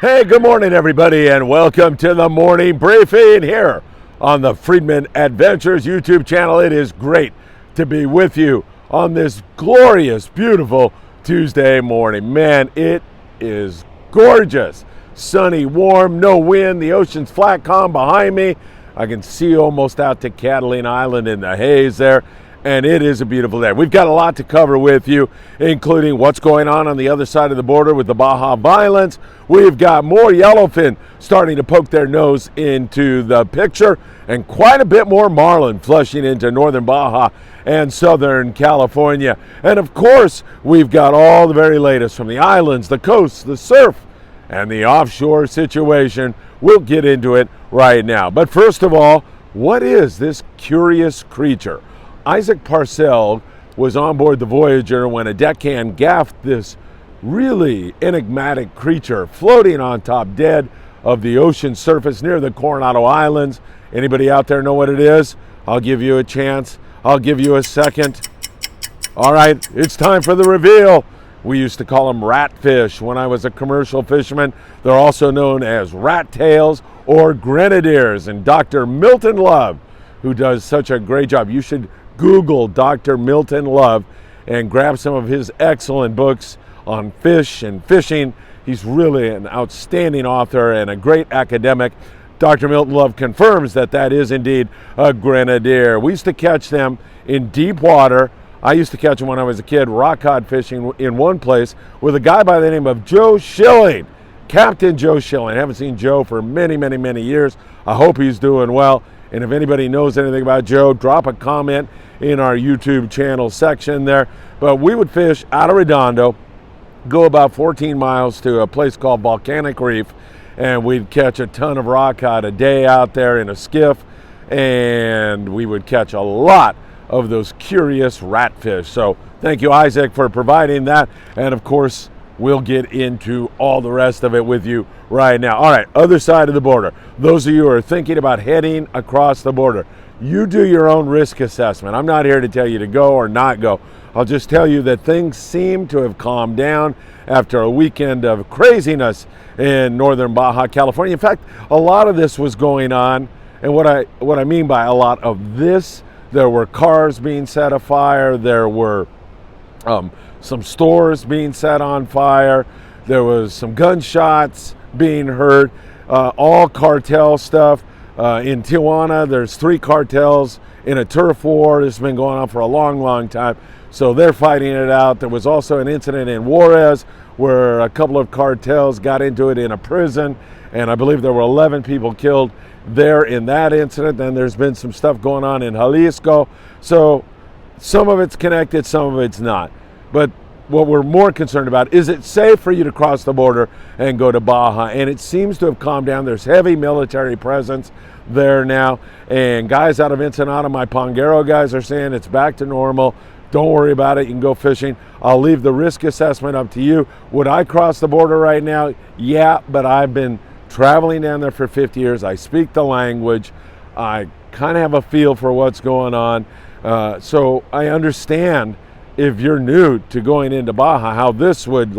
Hey, good morning, everybody, and welcome to the morning briefing here on the Friedman Adventures YouTube channel. It is great to be with you on this glorious, beautiful Tuesday morning. Man, it is gorgeous. Sunny, warm, no wind, the ocean's flat, calm behind me. I can see almost out to Catalina Island in the haze there, and it is a beautiful day. We've got a lot to cover with you, including what's going on the other side of the border with the Baja violence. We've got more yellowfin starting to poke their nose into the picture, and quite a bit more marlin flushing into northern Baja and southern California. And of course, we've got all the very latest from the islands, the coasts, the surf, and the offshore situation. We'll get into it right now. But first of all, what is this curious creature? Isaac Parcell was on board the Voyager when a deckhand gaffed this really enigmatic creature floating on top dead of the ocean surface near the Coronado Islands. Anybody out there know what it is? I'll give you a chance. I'll give you a second. All right, it's time for the reveal. We used to call them ratfish when I was a commercial fisherman. They're also known as rat tails or grenadiers. And Dr. Milton Love, who does such a great job, you should Google Dr. Milton Love and grab some of his excellent books on fish and fishing. He's really an outstanding author and a great academic. Dr. Milton Love confirms that that is indeed a grenadier. We used to catch them in deep water. I used to catch them when I was a kid, rock cod fishing in one place with a guy by the name of Joe Schilling, Captain Joe Schilling. I haven't seen Joe for many, many, many years. I hope he's doing well. And if anybody knows anything about Joe, drop a comment in our YouTube channel section there. But we would fish out of Redondo, go about 14 miles to a place called Volcanic Reef, and we'd catch a ton of rock cod a day out there in a skiff, and we would catch a lot of those curious ratfish. So thank you, Isaac, for providing that. And of course, we'll get into all the rest of it with you right now. All right, other side of the border. Those of you who are thinking about heading across the border, you do your own risk assessment. I'm not here to tell you to go or not go. I'll just tell you that things seem to have calmed down after a weekend of craziness in northern Baja California. In fact, a lot of this was going on, and what I mean by a lot of this, there were cars being set afire, there were some stores being set on fire, there was some gunshots being heard, all cartel stuff. In Tijuana, there's 3 cartels in a turf war. This has been going on for a long, long time. So they're fighting it out. There was also an incident in Juarez where a couple of cartels got into it in a prison, and I believe there were 11 people killed there in that incident. Then there's been some stuff going on in Jalisco. So some of it's connected, some of it's not. But what we're more concerned about is it safe for you to cross the border and go to Baja, and it seems to have calmed down. There's heavy military presence there now, and guys out of Ensenada, my Pongero guys, are saying it's back to normal. Don't worry about it. You can go fishing. I'll leave the risk assessment up to you. Would I cross the border right now? Yeah, but I've been traveling down there for 50 years. I speak the language. I kind of have a feel for what's going on. So I understand if you're new to going into Baja, how this would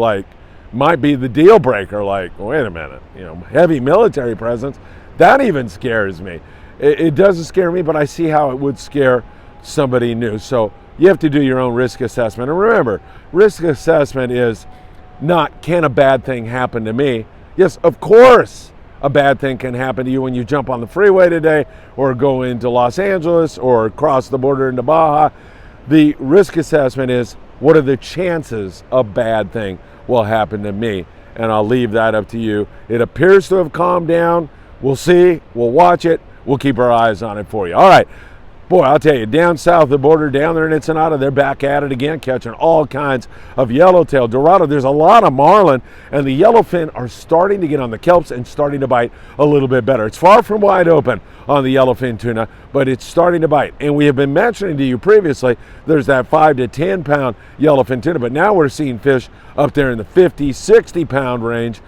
might be the deal breaker. Like, wait a minute, heavy military presence, that even scares me. It doesn't scare me, but I see how it would scare somebody new. So you have to do your own risk assessment. And remember, risk assessment is not, can a bad thing happen to me? Yes, of course, a bad thing can happen to you when you jump on the freeway today or go into Los Angeles or cross the border into Baja. The risk assessment is, what are the chances a bad thing will happen to me? And I'll leave that up to you. It appears to have calmed down. We'll see. We'll watch it. We'll keep our eyes on it for you. All right. Boy, I'll tell you, down south of the border, down there in Ensenada, they're back at it again, catching all kinds of yellowtail, dorado. There's a lot of marlin, and the yellowfin are starting to get on the kelps and starting to bite a little bit better. It's far from wide open on the yellowfin tuna, but it's starting to bite. And we have been mentioning to you previously, there's that 5 to 10 pound yellowfin tuna, but now we're seeing fish up there in the 50, 60 pound range.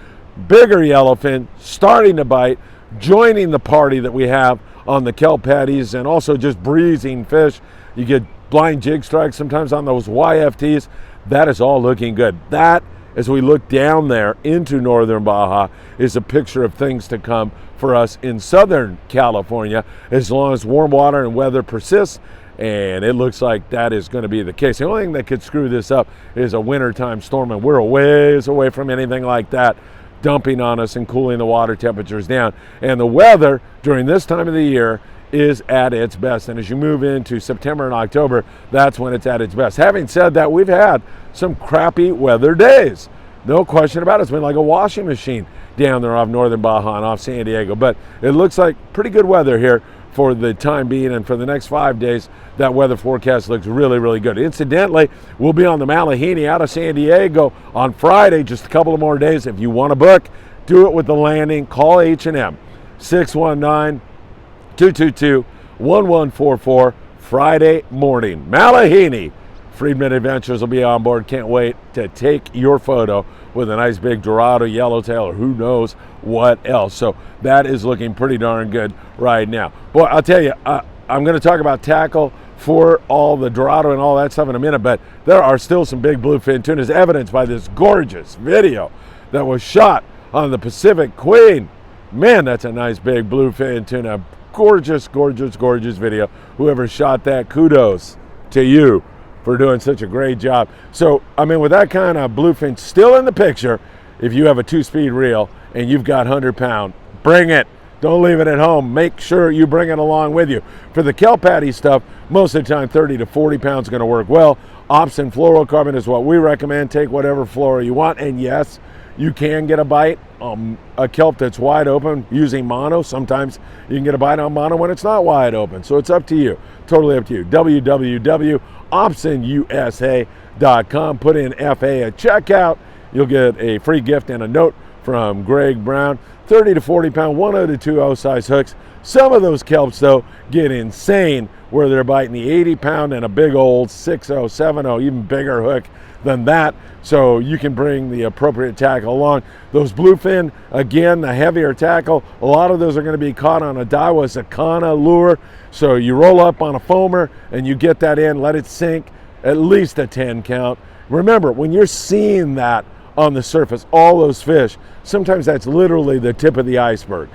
Bigger yellowfin starting to bite, joining the party that we have on the kelp patties, and also just breezing fish. You get blind jig strikes sometimes on those YFTs. That is all looking good. That as we look down there into northern Baja is a picture of things to come for us in Southern California as long as warm water and weather persists, and it looks like that is going to be the case. The only thing that could screw this up is a wintertime storm, and we're a ways away from anything like that dumping on us and cooling the water temperatures down. And the weather during this time of the year is at its best, and as you move into September and October, that's when it's at its best. Having said that, we've had some crappy weather days, no question about it. It's been like a washing machine down there off northern Baja and off San Diego, but it looks like pretty good weather here for the time being, and for the next 5 days that weather forecast looks really, really good. Incidentally, we'll be on the Malihini out of San Diego on Friday, just a couple of more days. If you want to book, do it with the landing. Call H&M 619-222-1144 Friday morning. Malihini. Friedman Adventures will be on board. Can't wait to take your photo with a nice big dorado, yellowtail, or who knows what else. So that is looking pretty darn good right now. Boy, I'll tell you, I'm going to talk about tackle for all the dorado and all that stuff in a minute, but there are still some big bluefin tunas, evidenced by this gorgeous video that was shot on the Pacific Queen. Man, that's a nice big bluefin tuna. Gorgeous, gorgeous, gorgeous video. Whoever shot that, kudos to you for doing such a great job. So, I mean, with that kind of bluefin still in the picture, if you have a 2-speed reel and you've got 100-pound, bring it. Don't leave it at home. Make sure you bring it along with you. For the kelp patty stuff, most of the time 30 to 40 pounds is going to work well. Opsin fluorocarbon is what we recommend. Take whatever fluoro you want, and yes, you can get a bite on a kelp that's wide open using mono. Sometimes you can get a bite on mono when it's not wide open. So it's up to you. Totally up to you. www.opsinusa.com. Put in FA at checkout. You'll get a free gift and a note from Greg Brown. 30 to 40 pound, 1.0 to 2.0 size hooks. Some of those kelps, though, get insane where they're biting the 80 pound and a big old 6.0, 7.0, even bigger hook than that. So you can bring the appropriate tackle along. Those bluefin, again, the heavier tackle, a lot of those are going to be caught on a Daiwa Zakana lure. So you roll up on a foamer and you get that in, let it sink, at least a 10 count. Remember, when you're seeing that on the surface, all those fish, sometimes that's literally the tip of the iceberg.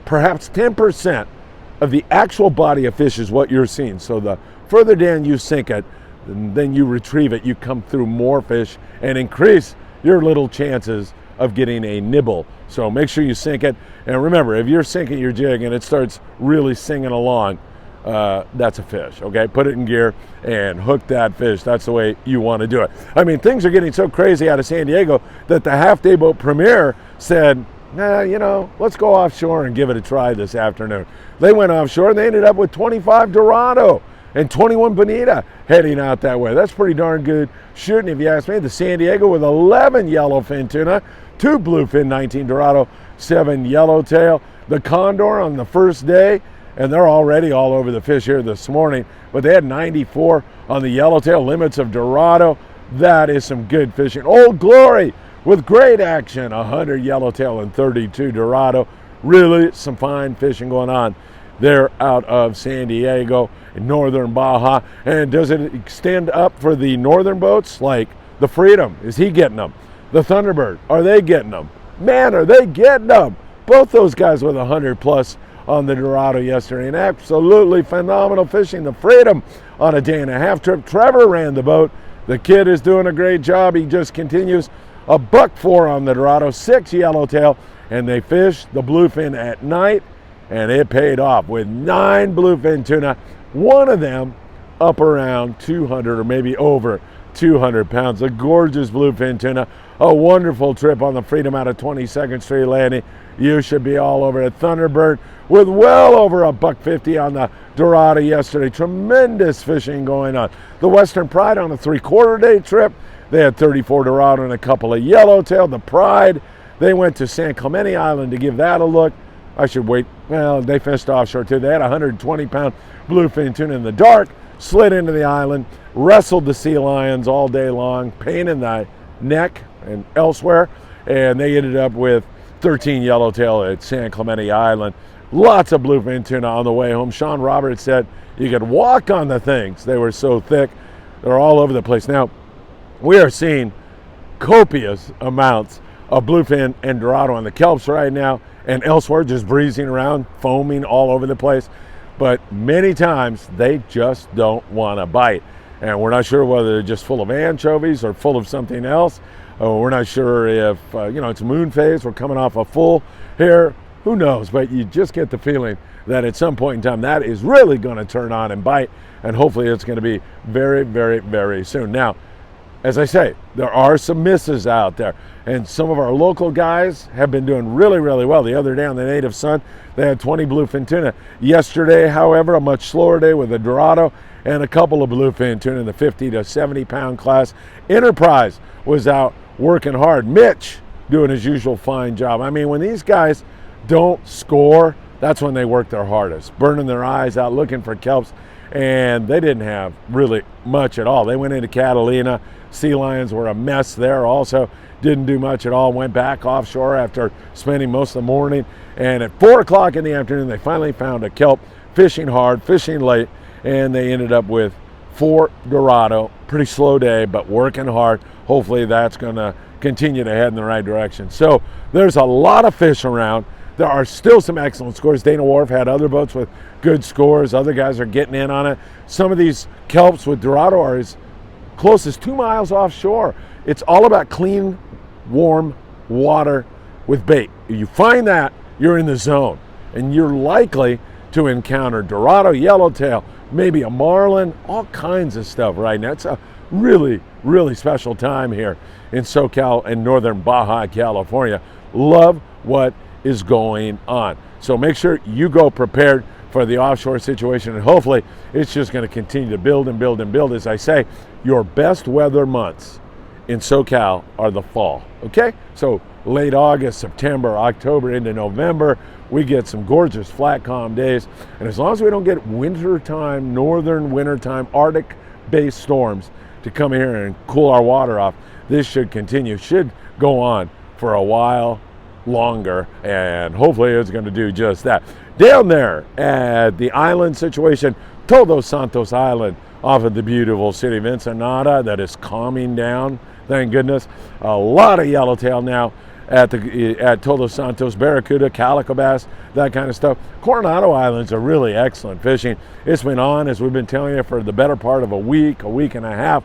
Perhaps 10% of the actual body of fish is what you're seeing. So the further down you sink it, then you retrieve it, you come through more fish and increase your little chances of getting a nibble. So make sure you sink it. And remember, if you're sinking your jig and it starts really singing along, that's a fish, okay? Put it in gear and hook that fish. That's the way you want to do it. I mean, things are getting so crazy out of San Diego that the half-day boat premiere said, nah, you know, let's go offshore and give it a try this afternoon. They went offshore and they ended up with 25 dorado and 21 bonita heading out that way. That's pretty darn good shooting, if you ask me. The San Diego with 11 yellowfin tuna, 2 bluefin, 19 dorado, 7 yellowtail. The condor on the first day, and they're already all over the fish here this morning, but they had 94 on the yellowtail, limits of dorado. That is some good fishing. Old Glory with great action, 100 yellowtail and 32 dorado. Really some fine fishing going on there out of San Diego in northern Baja. And does it extend up for the northern boats like the Freedom? Is he getting them? The Thunderbird, are they getting them? Man, are they getting them? Both those guys with 100 plus on the dorado yesterday, and absolutely phenomenal fishing. The Freedom on a day and a half trip. Trevor ran the boat. The kid is doing a great job. He just continues. $1.04 on the dorado, 6 yellowtail, and they fished the bluefin at night, and it paid off with 9 bluefin tuna, one of them up around 200 or maybe over 200 pounds. A gorgeous bluefin tuna. A wonderful trip on the Freedom out of 22nd Street Landing. You should be all over at Thunderbird with well over $1.50 on the dorado yesterday. Tremendous fishing going on. The Western Pride on a 3/4 day trip. They had 34 dorado and a couple of yellowtail. The Pride, they went to San Clemente Island to give that a look. I should wait. Well, they fished offshore too. They had 120-pound bluefin tuna in the dark, slid into the island, wrestled the sea lions all day long, pain in the neck and elsewhere, and they ended up with 13 yellowtail at San Clemente Island. Lots of bluefin tuna on the way home. Sean Roberts said you could walk on the things. They were so thick. They're all over the place. Now, we are seeing copious amounts of bluefin and dorado on the kelps right now, and elsewhere just breezing around, foaming all over the place. But many times they just don't want to bite. And we're not sure whether they're just full of anchovies or full of something else. We're not sure if, it's moon phase. We're coming off a full here. Who knows? But you just get the feeling that at some point in time that is really going to turn on and bite. And hopefully it's going to be very, very, very soon. Now, as I say, there are some misses out there. And some of our local guys have been doing really, really well. The other day on the Native Sun, they had 20 bluefin tuna. Yesterday, however, a much slower day with a dorado and a couple of bluefin tuna in the 50 to 70 pound class. Enterprise was out working hard. Mitch doing his usual fine job. I mean, when these guys don't score, that's when they work their hardest, burning their eyes out, looking for kelps. And they didn't have really much at all. They went into Catalina. Sea lions were a mess there also. Didn't do much at all. Went back offshore after spending most of the morning. And at 4 o'clock in the afternoon, they finally found a kelp, fishing hard, fishing late, and they ended up with 4 dorado. Pretty slow day, but working hard. Hopefully that's going to continue to head in the right direction. So there's a lot of fish around. There are still some excellent scores. Dana Wharf had other boats with good scores. Other guys are getting in on it. Some of these kelps with dorado are as close as 2 miles offshore. It's all about clean, warm water with bait. If you find that, you're in the zone. And you're likely to encounter dorado, yellowtail, maybe a marlin, all kinds of stuff right now. It's a really, really special time here in SoCal and northern Baja California. Love what is going on. So make sure you go prepared for the offshore situation, and hopefully it's just going to continue to build and build and build. As I say, your best weather months in SoCal are the fall, okay? So late August, September, October into November, we get some gorgeous flat, calm days. And as long as we don't get wintertime, northern wintertime, Arctic-based storms to come here and cool our water off, this should continue, should go on for a while longer, and hopefully it's going to do just that. Down there at the island situation, Todos Santos Island, off of the beautiful city of Ensenada, that is calming down, thank goodness. A lot of yellowtail now at Todos Santos, barracuda, calico bass, that kind of stuff. Coronado Islands are really excellent fishing. It's been on, as we've been telling you, for the better part of a week and a half.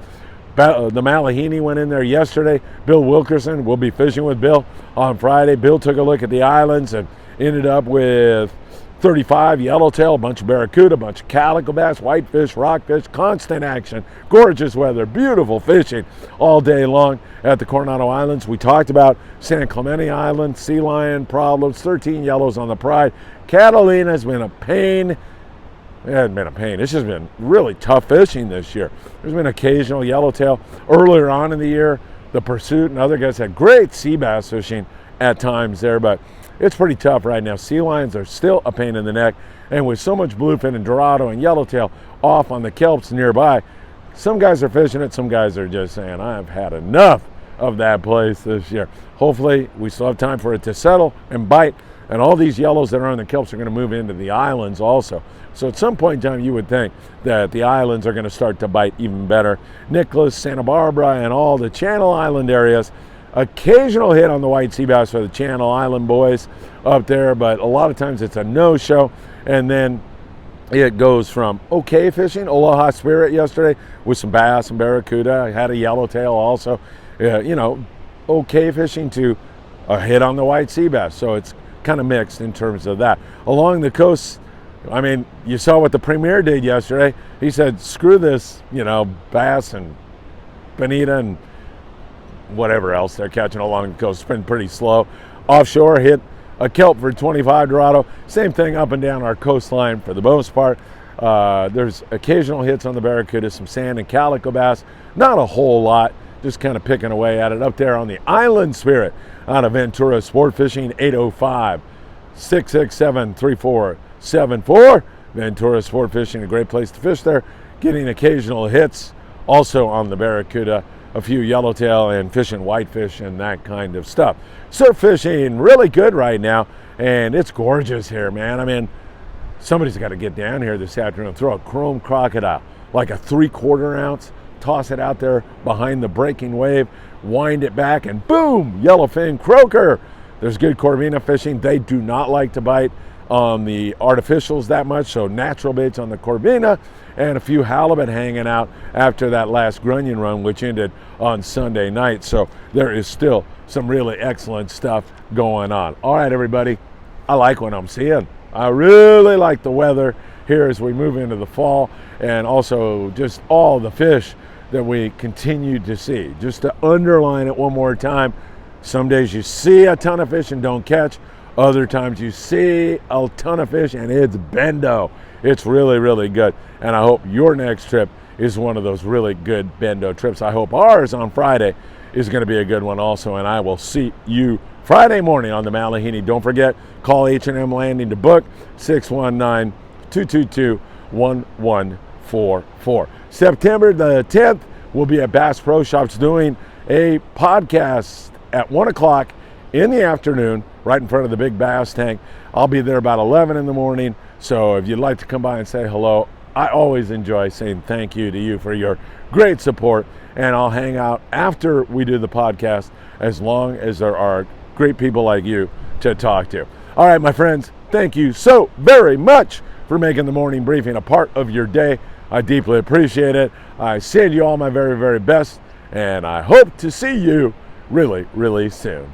The Malihini went in there yesterday. Bill Wilkerson will be fishing with Bill on Friday. Bill took a look at the islands and ended up with 35 yellowtail, a bunch of barracuda, a bunch of calico bass, whitefish, rockfish, constant action, gorgeous weather, beautiful fishing all day long at the Coronado Islands. We talked about San Clemente Island, sea lion problems, 13 yellows on the Pride. Catalina's been a pain. It hasn't been a pain. It's just been really tough fishing this year. There's been occasional yellowtail earlier on in the year. The Pursuit and other guys had great sea bass fishing at times there, but it's pretty tough right now. Sea lions are still a pain in the neck, and with so much bluefin and dorado and yellowtail off on the kelps nearby, some guys are fishing it, some guys are just saying, I've had enough of that place this year. Hopefully we still have time for it to settle and bite, and all these yellows that are on the kelps are going to move into the islands also. So at some point in time, you would think that the islands are going to start to bite even better. Nicholas, Santa Barbara, and all the Channel Island areas. Occasional hit on the white sea bass for the Channel Island boys up there, but a lot of times it's a no-show. And then it goes from okay fishing, Aloha Spirit yesterday with some bass and barracuda. I had a yellowtail also. Okay fishing to a hit on the white sea bass. So it's kind of mixed in terms of that. Along the coast, I mean, you saw what the Premier did yesterday. He said, screw this, bass and bonita and whatever else they're catching along the coast. It's been pretty slow. Offshore hit a kelp for 25 dorado. Same thing up and down our coastline for the most part. There's occasional hits on the barracuda, some sand and calico bass. Not a whole lot, just kind of picking away at it. Up there on the Island Spirit out of Ventura Sport Fishing, 805-667-3474. Ventura Sport Fishing, a great place to fish there. Getting occasional hits also on the barracuda, a few yellowtail and fishing whitefish and that kind of stuff. Surf fishing really good right now, and it's gorgeous here, man. I mean, somebody's got to get down here this afternoon and throw a chrome crocodile, like a 3/4 ounce toss it out there behind the breaking wave, wind it back, and boom, yellowfin croaker. There's good corvina fishing. They do not like to bite on the artificials that much, so natural baits on the corvina, and a few halibut hanging out after that last grunion run, which ended on Sunday night. So there is still some really excellent stuff going on. All right, everybody, I like what I'm seeing. I really like the weather here as we move into the fall, and also just all the fish that we continue to see. Just to underline it one more time, some days you see a ton of fish and don't catch. Other times you see a ton of fish and it's bendo. It's really, really good. And I hope your next trip is one of those really good bendo trips. I hope ours on Friday is going to be a good one also. And I will see you Friday morning on the Malihini. Don't forget, call H&M Landing to book 619-222-1144. September the 10th, we'll be at Bass Pro Shops doing a podcast at 1 o'clock in the afternoon, right in front of the big bass tank. I'll be there about 11 in the morning. So if you'd like to come by and say hello, I always enjoy saying thank you to you for your great support. And I'll hang out after we do the podcast as long as there are great people like you to talk to. All right, my friends, thank you so very much for making the morning briefing a part of your day. I deeply appreciate it. I send you all my very, very best, and I hope to see you really, really soon.